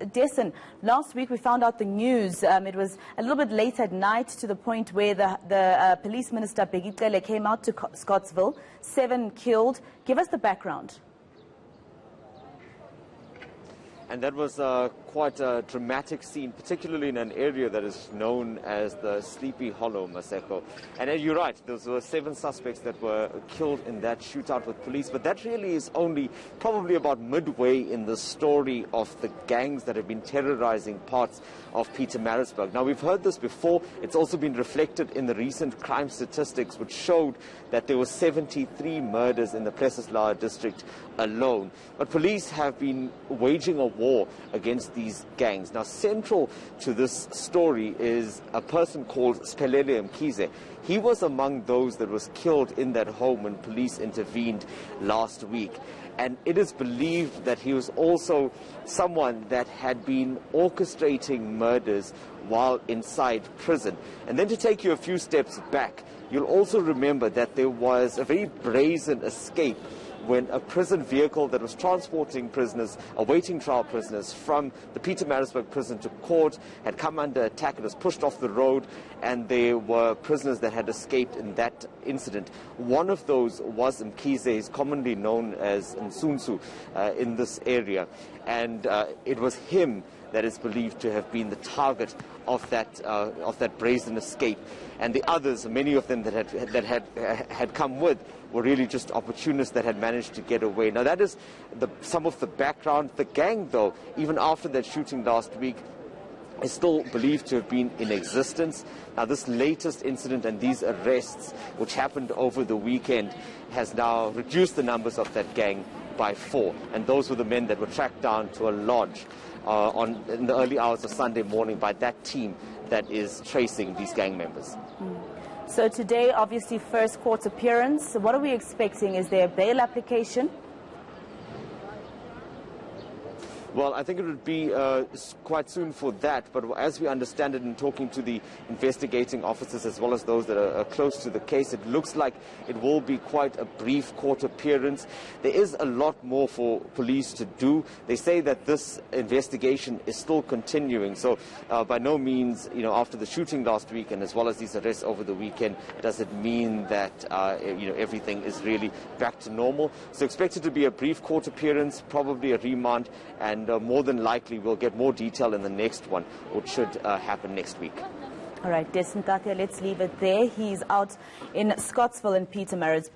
Dasen, last week we found out the news. It was a little bit late at night to the point where the police minister Pietermaritzburg came out to Scottsville. 7 killed. Give us the background. And that was quite a dramatic scene, particularly in an area that is known as the Sleepy Hollow, Maseko. And you're right, there were 7 suspects that were killed in that shootout with police. But that really is only probably about midway in the story of the gangs that have been terrorizing parts of Pietermaritzburg. Now, we've heard this before. It's also been reflected in the recent crime statistics, which showed that there were 73 murders in the Preseslaer district alone. But police have been waging a war against these gangs. Now, central to this story is a person called Spelele Mkhize. He was among those that was killed in that home when police intervened last week. And it is believed that he was also someone that had been orchestrating murders while inside prison. And then to take you a few steps back, you'll also remember that there was a very brazen escape when a prison vehicle that was transporting prisoners, awaiting trial prisoners from the Pietermaritzburg prison to court, had come under attack. It was pushed off the road, and there were prisoners that had escaped in that incident. One of those was Mkhize. He's commonly known as Msunsu in this area, and it was him that is believed to have been the target of that brazen escape. And the others, many of them that had come with, were really just opportunists that had managed to get away. Now, that is some of the background. The gang, though, even after that shooting last week, is still believed to have been in existence. Now, this latest incident and these arrests, which happened over the weekend, has now reduced the numbers of that gang by 4. And those were the men that were tracked down to a lodge in the early hours of Sunday morning by that team that is tracing these gang members. So today, obviously, first court appearance. What are we expecting? Is there a bail application? Well, I think it would be quite soon for that, but as we understand it in talking to the investigating officers as well as those that are close to the case, it looks like it will be quite a brief court appearance. There is a lot more for police to do. They say that this investigation is still continuing, so by no means, after the shooting last week and as well as these arrests over the weekend, does it mean that everything is really back to normal. So expect it to be a brief court appearance, probably a remand, and more than likely we'll get more detail in the next one, which should happen next week. All right, Dasen Thathiah, let's leave it there. He's out in Scottsville and Pietermaritzburg.